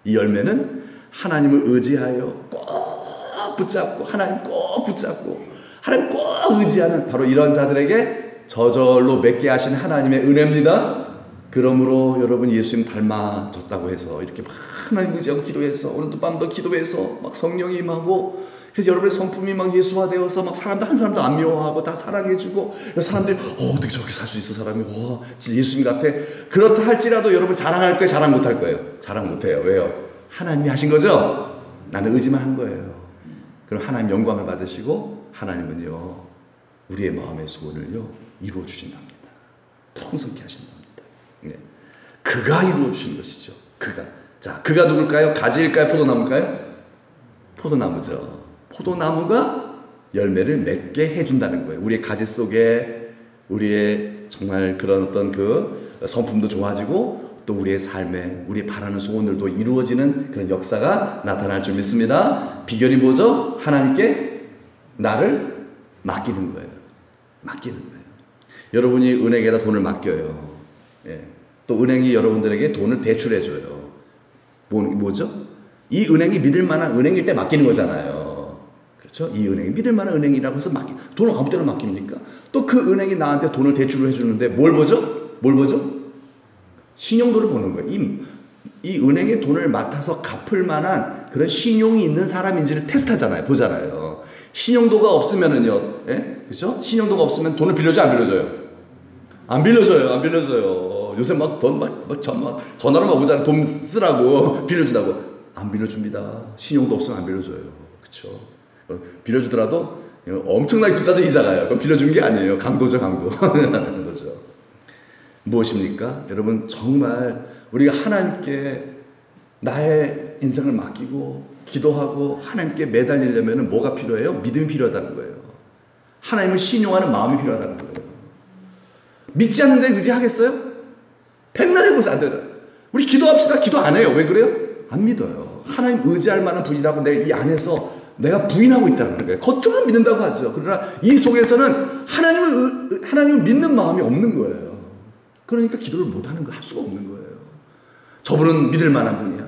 [SPEAKER 1] 이 열매는 하나님을 의지하여 꼭 붙잡고 하나님 꼭 붙잡고 하나님 꼭 의지하는 바로 이런 자들에게 저절로 맺게 하신 하나님의 은혜입니다. 그러므로 여러분 예수님 닮아졌다고 해서 이렇게 막 하나님 의지하고 기도해서 오늘도 밤도 기도해서 막 성령이 임하고 그래서 여러분의 성품이 막 예수화되어서 막 사람들 한 사람도 안 미워하고 다 사랑해주고 사람들이 어떻게 저렇게 살 수 있어 사람이 와 진짜 예수님 같아. 그렇다 할지라도 여러분 자랑할 거예요? 자랑 못할 거예요? 자랑 못해요. 왜요? 하나님이 하신 거죠? 나는 의지만 한 거예요. 그럼 하나님 영광을 받으시고 하나님은요 우리의 마음의 소원을요 이루어 주신답니다. 풍성케 하신답니다. 네. 그가 이루어 주신 것이죠. 그가 누굴까요? 가지일까요? 포도나무일까요? 포도나무죠. 포도나무가 열매를 맺게 해준다는 거예요. 우리의 가지 속에 우리의 정말 그런 어떤 그 성품도 좋아지고 또 우리의 삶에 우리 바라는 소원들도 이루어지는 그런 역사가 나타날 줄 믿습니다. 비결이 뭐죠? 하나님께 나를 맡기는 거예요. 맡기는 거예요. 여러분이 은행에다 돈을 맡겨요. 예. 또 은행이 여러분들에게 돈을 대출해줘요. 뭐죠? 이 은행이 믿을 만한 은행일 때 맡기는 거잖아요. 그렇죠? 이 은행이 믿을 만한 은행이라고 해서 돈을 아무 때나 맡깁니까? 또 그 은행이 나한테 돈을 대출을 해주는데 뭘 보죠? 신용도를 보는 거예요. 이 은행의 돈을 맡아서 갚을 만한 그런 신용이 있는 사람인지를 테스트하잖아요. 보잖아요. 신용도가 없으면은요, 예? 그렇죠? 신용도가 없으면 돈을 빌려줘, 안 빌려줘요? 안 빌려줘요. 요새 전화로 막 오잖아요. 돈 쓰라고 빌려준다고. 안 빌려줍니다. 신용도 없으면 안 빌려줘요. 그렇죠? 빌려주더라도 엄청나게 비싸죠, 이자가요. 그럼 빌려준 게 아니에요. 강도죠, 강도. 하는 거죠. 무엇입니까? 여러분, 정말 우리가 하나님께 나의 인생을 맡기고 기도하고 하나님께 매달리려면 뭐가 필요해요? 믿음이 필요하다는 거예요. 하나님을 신용하는 마음이 필요하다는 거예요. 믿지 않는데 의지하겠어요? 백날 해보세요. 안 돼요. 우리 기도합시다. 기도 안 해요. 왜 그래요? 안 믿어요. 하나님 의지할 만한 분이라고 내가 이 안에서 내가 부인하고 있다는 거예요. 겉으로는 믿는다고 하죠. 그러나 이 속에서는 하나님을 믿는 마음이 없는 거예요. 그러니까 기도를 못하는 거, 할 수가 없는 거예요. 저분은 믿을 만한 분이야.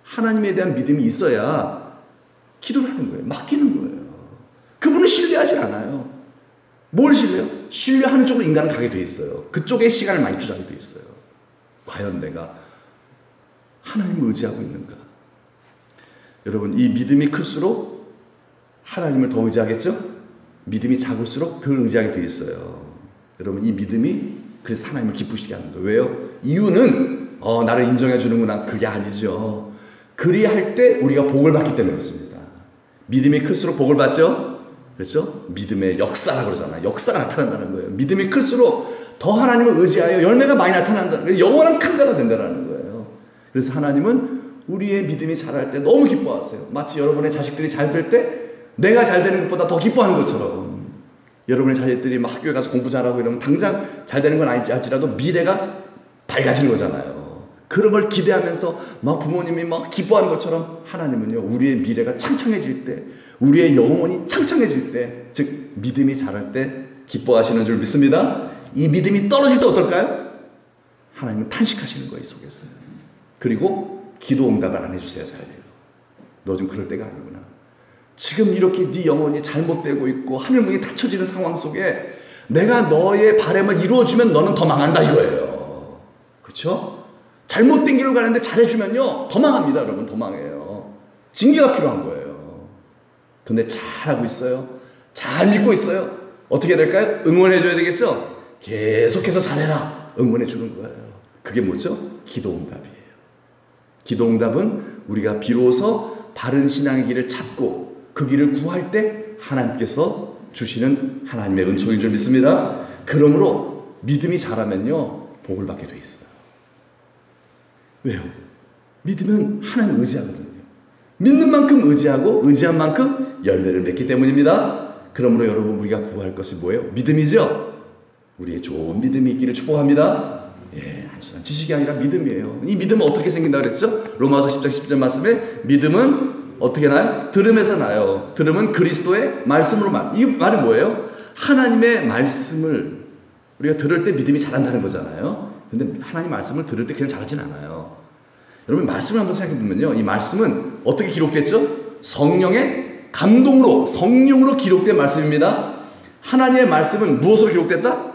[SPEAKER 1] 하나님에 대한 믿음이 있어야 기도를 하는 거예요. 맡기는 거예요. 그분은 신뢰하지 않아요. 뭘 신뢰해요? 신뢰하는 쪽으로 인간은 가게 돼 있어요. 그쪽에 시간을 많이 투자하게 돼 있어요. 과연 내가 하나님을 의지하고 있는가? 여러분, 이 믿음이 클수록 하나님을 더 의지하겠죠? 믿음이 작을수록 덜 의지하게 돼 있어요. 여러분, 이 믿음이 그래서 하나님을 기쁘시게 하는 거예요. 왜요? 이유는 나를 인정해 주는구나, 그게 아니죠. 그리할 때 우리가 복을 받기 때문에 그렇습니다. 믿음이 클수록 복을 받죠? 그렇죠? 믿음의 역사라고 그러잖아요. 역사가 나타난다는 거예요. 믿음이 클수록 더 하나님을 의지하여 열매가 많이 나타난다는 거예요. 영원한 큰 자가 된다는 거예요. 그래서 하나님은 우리의 믿음이 자랄 때 너무 기뻐하세요. 마치 여러분의 자식들이 잘 될 때 내가 잘 되는 것보다 더 기뻐하는 것처럼, 여러분의 자식들이 막 학교에 가서 공부 잘하고 이러면 당장 잘 되는 건 아니지 할지라도 미래가 밝아지는 거잖아요. 그런 걸 기대하면서 막 부모님이 막 기뻐하는 것처럼 하나님은요, 우리의 미래가 창창해질 때, 우리의 영혼이 창창해질 때, 즉 믿음이 자랄 때 기뻐하시는 줄 믿습니다. 이 믿음이 떨어질 때 어떨까요? 하나님은 탄식하시는 거예요, 이 속에서. 그리고 기도 응답을 안 해주세요. 잘 돼요. 너 좀 그럴 때가 아니구나. 지금 이렇게 네 영혼이 잘못되고 있고 하늘문이 닫혀지는 상황 속에 내가 너의 바람을 이루어주면 너는 더 망한다 이거예요. 그렇죠? 잘못된 길을 가는데 잘해주면요 더 망합니다. 여러분, 더 망해요. 징계가 필요한 거예요. 근데 잘하고 있어요. 잘 믿고 있어요. 어떻게 될까요? 응원해줘야 되겠죠? 계속해서 잘해라. 응원해주는 거예요. 그게 뭐죠? 기도응답이에요. 기도응답은 우리가 비로소 바른 신앙의 길을 찾고 그 길을 구할 때 하나님께서 주시는 하나님의 은총인 줄 믿습니다. 그러므로 믿음이 자라면요 복을 받게 돼 있어요. 왜요? 믿으면 하나님 의지하거든요. 믿는 만큼 의지하고 의지한 만큼 열매를 맺기 때문입니다. 그러므로 여러분, 우리가 구할 것이 뭐예요? 믿음이죠? 우리의 좋은 믿음이 있기를 축복합니다. 단순한 지식이 아니라 믿음이에요. 이 믿음은 어떻게 생긴다 그랬죠? 로마서 10장 10절 말씀에 믿음은 어떻게 나요? 들음에서 나요. 들음은 그리스도의 말씀으로 이 말이 뭐예요? 하나님의 말씀을 우리가 들을 때 믿음이 자란다는 거잖아요. 근데 하나님 말씀을 들을 때 그냥 자라진 않아요. 여러분, 말씀을 한번 생각해 보면요, 이 말씀은 어떻게 기록됐죠? 성령의 감동으로, 성령으로 기록된 말씀입니다. 하나님의 말씀은 무엇으로 기록됐다?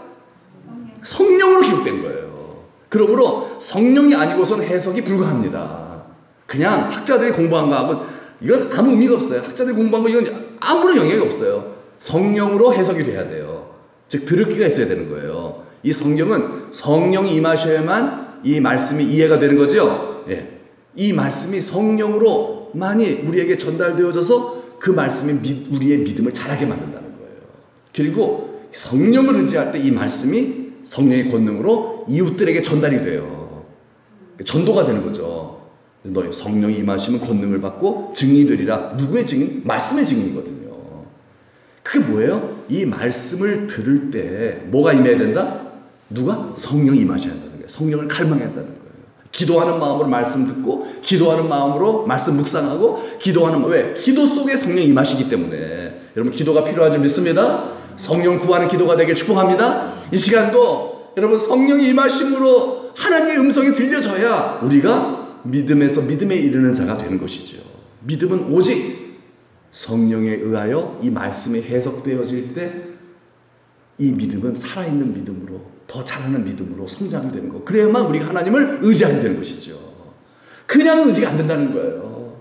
[SPEAKER 1] 성령으로 기록된 거예요. 그러므로 성령이 아니고선 해석이 불가합니다. 그냥 학자들이 공부한 거하고 이건 아무 의미가 없어요. 학자들이 공부한 거 이건 아무런 영향이 없어요. 성령으로 해석이 돼야 돼요. 즉 들을 귀가 있어야 되는 거예요. 이 성경은 성령이 임하셔야만 이 말씀이 이해가 되는 거죠. 이 말씀이 성령으로만이 우리에게 전달되어져서 그 말씀이 우리의 믿음을 자라게 만든다는 거예요. 그리고 성령을 의지할 때 이 말씀이 성령의 권능으로 이웃들에게 전달이 돼요. 전도가 되는 거죠. 너 성령이 임하시면 권능을 받고 증인이 되리라. 누구의 증인? 말씀의 증인이거든요. 그게 뭐예요? 이 말씀을 들을 때 뭐가 임해야 된다? 누가? 성령이 임하셔야 한다는 거예요. 성령을 갈망해야 한다는 거예요. 기도하는 마음으로 말씀 듣고, 기도하는 마음으로 말씀 묵상하고, 기도하는 왜? 기도 속에 성령이 임하시기 때문에 여러분, 기도가 필요한 줄 믿습니다. 성령 구하는 기도가 되길 축복합니다. 이 시간도 여러분, 성령이 임하심으로 하나님의 음성이 들려져야 우리가 믿음에서 믿음에 이르는 자가 되는 것이죠. 믿음은 오직 성령에 의하여 이 말씀이 해석되어질 때 이 믿음은 살아있는 믿음으로, 더 자라는 믿음으로 성장이 되는 거. 그래야만 우리가 하나님을 의지하게 되는 것이죠. 그냥 의지가 안 된다는 거예요.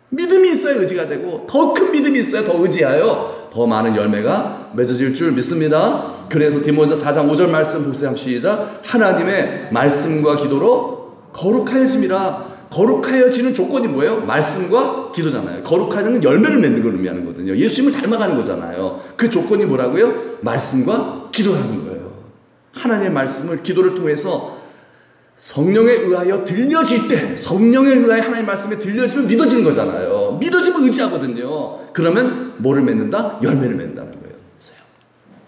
[SPEAKER 1] 믿음이 있어야 의지가 되고, 더 큰 믿음이 있어야 더 의지하여 더 많은 열매가 맺어질 줄 믿습니다. 그래서 디모데전서 4장 5절 말씀 보세요. 시작. 하나님의 말씀과 기도로 거룩하여짐이라. 거룩하여지는 조건이 뭐예요? 말씀과 기도잖아요. 거룩하는 건 열매를 맺는 걸 의미하는 거거든요. 예수님을 닮아가는 거잖아요. 그 조건이 뭐라고요? 말씀과 기도라는 거예요. 하나님의 말씀을 기도를 통해서 성령에 의하여 들려질 때, 성령에 의하여 하나님의 말씀에 들려지면 믿어지는 거잖아요. 믿어지면 의지하거든요. 그러면 뭐를 맺는다? 열매를 맺는다는 거예요. 보세요.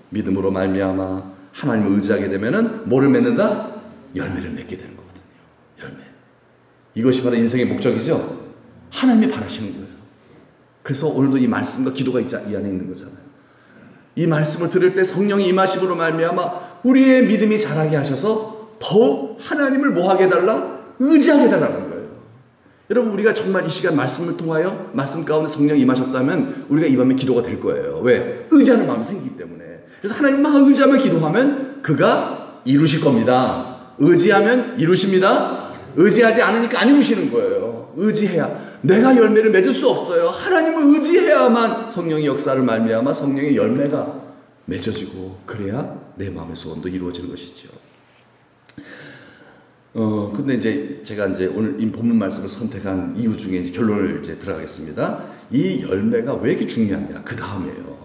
[SPEAKER 1] 믿음으로 말미암아 하나님을 의지하게 되면은 뭐를 맺는다? 열매를 맺게 되는 거거든요. 열매. 이것이 바로 인생의 목적이죠. 하나님이 바라시는 거예요. 그래서 오늘도 이 말씀과 기도가 이 안에 있는 거잖아요. 이 말씀을 들을 때 성령이 임하심으로 말미암아 우리의 믿음이 자라게 하셔서 더 하나님을 뭐하게 해달라? 의지하게 해달라는 거예요. 여러분, 우리가 정말 이 시간 말씀을 통하여 말씀 가운데 성령이 임하셨다면 우리가 이 밤에 기도가 될 거예요. 왜? 의지하는 마음이 생기기 때문에. 그래서 하나님만 의지하며 기도하면 그가 이루실 겁니다. 의지하면 이루십니다. 의지하지 않으니까 안 이루시는 거예요. 의지해야. 내가 열매를 맺을 수 없어요. 하나님을 의지해야만 성령의 역사를 말미암아 성령의 열매가 맺어지고 그래야 내 마음의 소원도 이루어지는 것이죠. 근데 이제 제가 오늘 이 본문 말씀을 선택한 이유 중에 결론을 들어가겠습니다. 이 열매가 왜 이렇게 중요하냐? 그 다음이에요.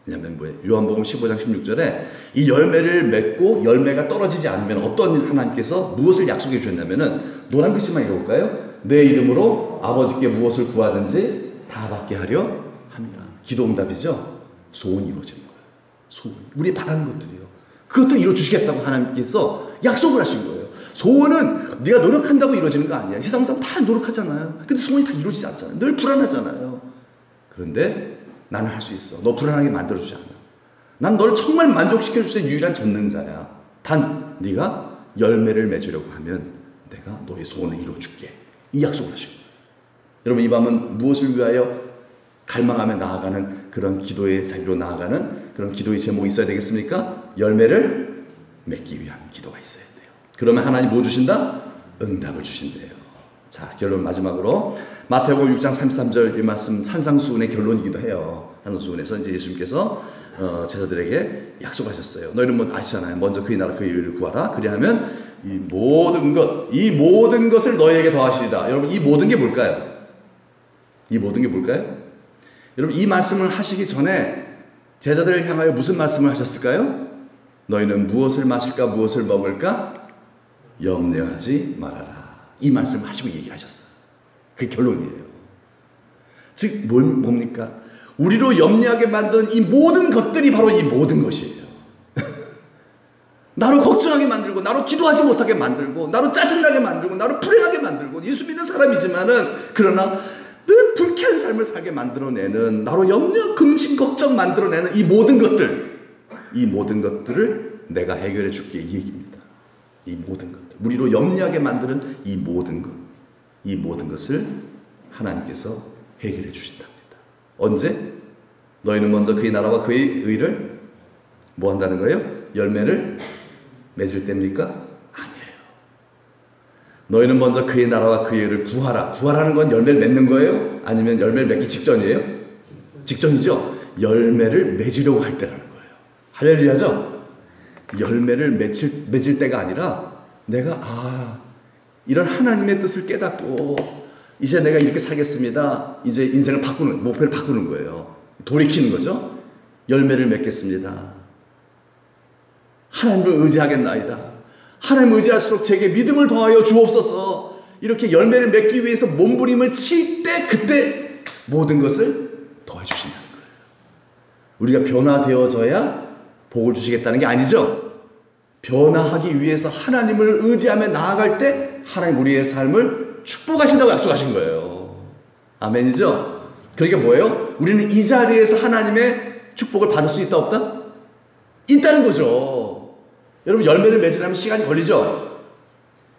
[SPEAKER 1] 왜냐하면 뭐예요? 요한복음 15장 16절에 이 열매를 맺고 열매가 떨어지지 않으면 어떤 하나님께서 무엇을 약속해 주셨냐면은 노란 글씨만 읽어볼까요? 내 이름으로 아버지께 무엇을 구하든지 다 받게 하려 합니다. 기도 응답이죠. 소원이 이루어지는 거예요. 소원. 우리 바라는 것들이요. 그것도 이루어주시겠다고 하나님께서 약속을 하신 거예요. 소원은 네가 노력한다고 이루어지는 거 아니야. 세상 사람 다 노력하잖아요. 근데 소원이 다 이루어지지 않잖아요. 늘 불안하잖아요. 그런데 나는 할 수 있어. 너 불안하게 만들어주지 않아. 난 너를 정말 만족시켜줄 수 있는 유일한 전능자야. 단 네가 열매를 맺으려고 하면 내가 너의 소원을 이루어줄게. 이 약속을 하신 거예요. 여러분, 이 밤은 무엇을 위하여 갈망하며 나아가는 그런 기도의 자리로 나아가는 그런 기도의 제목이 있어야 되겠습니까? 열매를 맺기 위한 기도가 있어야 돼요. 그러면 하나님 뭐 주신다? 응답을 주신대요. 자, 결론 마지막으로 마태복음 6장 33절 이 말씀 산상수훈의 결론이기도 해요. 산상수훈에서 이제 예수님께서 제자들에게 약속하셨어요. 너희는 뭐 아시잖아요. 먼저 그의 나라 그의 의를 구하라. 그리하면 이 모든 것을 너희에게 더하시리라. 여러분, 이 모든 게 뭘까요? 이 모든 게 뭘까요? 여러분, 이 말씀을 하시기 전에 제자들을 향하여 무슨 말씀을 하셨을까요? 너희는 무엇을 마실까 무엇을 먹을까 염려하지 말아라. 이 말씀을 하시고 얘기하셨어요. 그게 결론이에요. 즉 뭡니까? 우리로 염려하게 만드는 이 모든 것들이 바로 이 모든 것이에요. 나로 걱정하게 만들고, 나로 기도하지 못하게 만들고, 나로 짜증나게 만들고, 나로 불행하게 만들고, 예수 믿는 사람이지만은 그러나 늘 불쾌한 삶을 살게 만들어내는, 나로 염려, 근심, 걱정 만들어내는 이 모든 것들을 내가 해결해 줄게, 이 얘기입니다. 이 모든 것들, 우리로 염려하게 만드는 이 모든 것을 하나님께서 해결해 주신답니다. 언제? 너희는 먼저 그의 나라와 그의 의를 뭐 한다는 거예요? 열매를 맺을 때입니까? 아니에요. 너희는 먼저 그의 나라와 그의 의를 구하라. 구하라는 건 열매를 맺는 거예요? 아니면 열매를 맺기 직전이에요? 직전이죠. 열매를 맺으려고 할 때라는 거예요. 할렐루야죠? 열매를 맺을 때가 아니라 내가 이런 하나님의 뜻을 깨닫고 이제 내가 이렇게 살겠습니다. 이제 인생을 바꾸는, 목표를 바꾸는 거예요. 돌이키는 거죠. 열매를 맺겠습니다. 하나님을 의지하겠나이다. 하나님을 의지할수록 제게 믿음을 더하여 주옵소서. 이렇게 열매를 맺기 위해서 몸부림을 칠 때 그때 모든 것을 더해 주신다는 거예요. 우리가 변화되어져야 복을 주시겠다는 게 아니죠. 변화하기 위해서 하나님을 의지하며 나아갈 때 하나님 우리의 삶을 축복하신다고 약속하신 거예요. 아멘이죠? 그러니까 뭐예요? 우리는 이 자리에서 하나님의 축복을 받을 수 있다 없다? 있다는 거죠. 여러분, 열매를 맺으려면 시간이 걸리죠?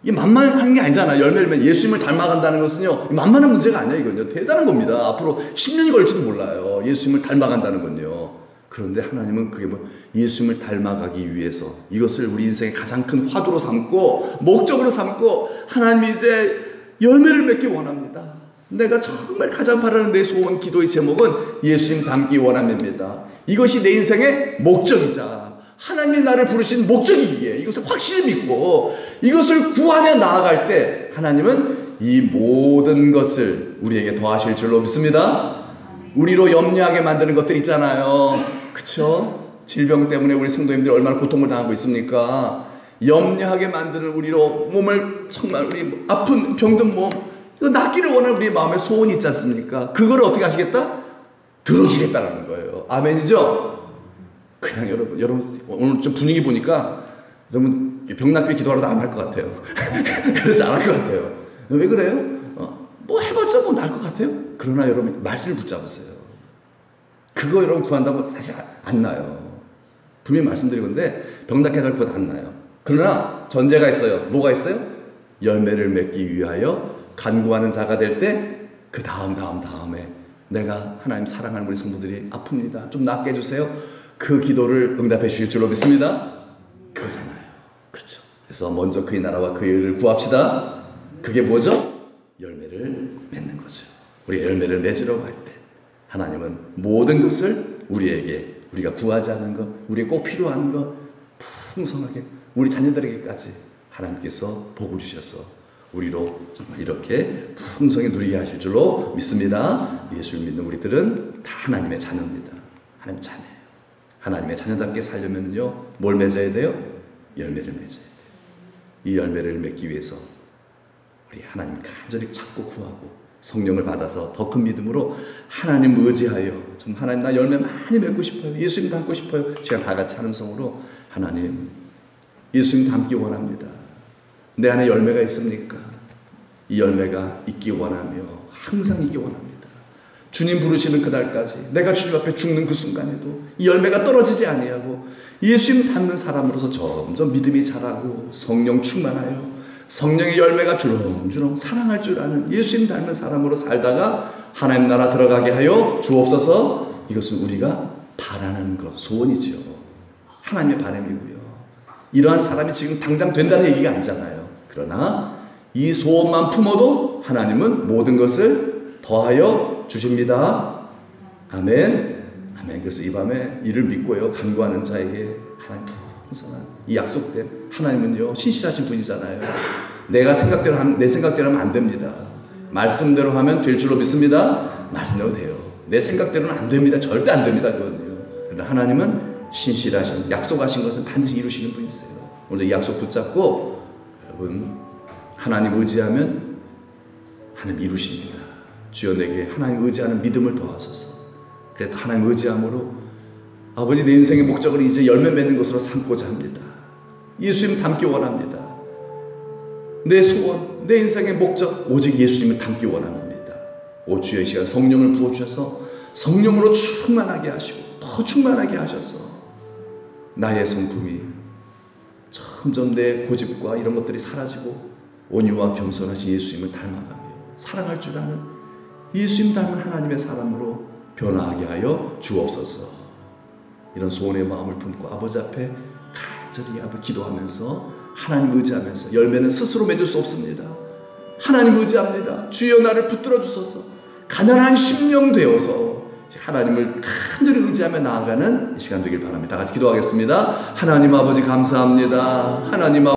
[SPEAKER 1] 이게 만만한 게 아니잖아요. 열매를 맺으면 예수님을 닮아간다는 것은요, 만만한 문제가 아니에요. 이건요, 대단한 겁니다. 앞으로 10년이 걸릴지도 몰라요. 예수님을 닮아간다는 건요. 그런데 하나님은 그게 예수님을 닮아가기 위해서 이것을 우리 인생의 가장 큰 화두로 삼고 목적으로 삼고 하나님이 이제 열매를 맺기 원합니다. 내가 정말 가장 바라는 내 소원 기도의 제목은 예수님 닮기 원함입니다. 이것이 내 인생의 목적이자 하나님이 나를 부르신 목적이기에 이것을 확실히 믿고 이것을 구하며 나아갈 때 하나님은 이 모든 것을 우리에게 더하실 줄로 믿습니다. 우리로 염려하게 만드는 것들 있잖아요. 그쵸? 질병 때문에 우리 성도님들이 얼마나 고통을 당하고 있습니까? 염려하게 만드는 우리로 몸을 정말 우리 아픈 병든 몸 이거 낫기를 원하는 우리의 마음의 소원이 있지 않습니까? 그거를 어떻게 하시겠다? 들어주겠다라는 거예요. 아멘이죠? 그냥 여러분 오늘 좀 분위기 보니까 여러분 병낫게 기도하러도 안 할 것 같아요. 그래서 안 할 것 같아요. 왜 그래요? 뭐 해봤자 뭐 나을 것 같아요? 그러나 여러분 말씀을 붙잡으세요. 그거 여러분 구한다고 사실 안 나요. 분명히 말씀드린 건데 병낫게 해달 것 안 나요. 그러나 전제가 있어요. 뭐가 있어요? 열매를 맺기 위하여 간구하는 자가 될 때 그 다음에 내가 하나님 사랑하는 우리 성도들이 아픕니다. 좀 낫게 해주세요. 그 기도를 응답해 주실 줄로 믿습니다. 그거잖아요. 그렇죠. 그래서 먼저 그의 나라와 그의 의를 구합시다. 그게 뭐죠? 열매를 맺는 거죠. 우리가 열매를 맺으려고 할 때 하나님은 모든 것을 우리에게 우리가 구하지 않는 것, 우리에게 꼭 필요한 것 풍성하게 우리 자녀들에게까지 하나님께서 복을 주셔서 우리로 정말 이렇게 풍성히 누리게 하실 줄로 믿습니다. 예수를 믿는 우리들은 다 하나님의 자녀입니다. 하나님 자녀예요. 하나님의 자녀답게 살려면요 뭘 맺어야 돼요? 열매를 맺어야 돼요. 이 열매를 맺기 위해서 우리 하나님 간절히 찾고 구하고 성령을 받아서 더 큰 믿음으로 하나님 의지하여 좀 하나님 나 열매 많이 맺고 싶어요. 예수님 닮고 싶어요. 시간 다 같이 하는 성으로 하나님 예수님 닮기 원합니다. 내 안에 열매가 있습니까? 이 열매가 있기 원하며 항상 있기 원합니다. 주님 부르시는 그날까지 내가 주님 앞에 죽는 그 순간에도 이 열매가 떨어지지 아니하고 예수님 닮는 사람으로서 점점 믿음이 자라고 성령 충만하여 성령의 열매가 주렁주렁 사랑할 줄 아는 예수님 닮은 사람으로 살다가 하나님 나라 들어가게 하여 주옵소서. 이것은 우리가 바라는 것, 소원이지요. 하나님의 바람이고요. 이러한 사람이 지금 당장 된다는 얘기가 아니잖아요. 그러나 이 소원만 품어도 하나님은 모든 것을 더하여 주십니다. 아멘. 아멘. 그래서 이 밤에 이를 믿고요 간구하는 자에게 하나님 풍성한 이 약속된 하나님은요 신실하신 분이잖아요. 내가 생각대로 하면 내 약속대로 하면 안 됩니다. 말씀대로 하면 될 줄로 믿습니다. 말씀대로 돼요. 내 생각대로는 안 됩니다. 절대 안 됩니다. 그거는요. 그러나 하나님은 신실하신 약속하신 것은 반드시 이루시는 분이세요. 오늘 이 약속 붙잡고 여러분 하나님 의지하면 하나님 이루십니다. 주여 내게 하나님 의지하는 믿음을 더하소서. 그래도 하나님 의지함으로 아버지 내 인생의 목적을 이제 열매 맺는 것으로 삼고자 합니다. 예수님 닮기 원합니다. 내 소원, 내 인생의 목적 오직 예수님을 닮기 원합니다. 오 주여 이 시간 성령을 부어주셔서 성령으로 충만하게 하시고 더 충만하게 하셔서 나의 성품이 점점 내 고집과 이런 것들이 사라지고 온유와 겸손하신 예수님을 닮아가며 사랑할 줄 아는 예수님 닮은 하나님의 사람으로 변화하게 하여 주옵소서. 이런 소원의 마음을 품고 아버지 앞에 간절히 기도하면서 하나님 의지하면서 열매는 스스로 맺을 수 없습니다. 하나님 의지합니다. 주여 나를 붙들어 주소서. 가난한 심령 되어서 하나님을 간절히 의지하며 나아가는 이 시간 되길 바랍니다. 다 같이 기도하겠습니다. 하나님 아버지 감사합니다. 하나님 아버지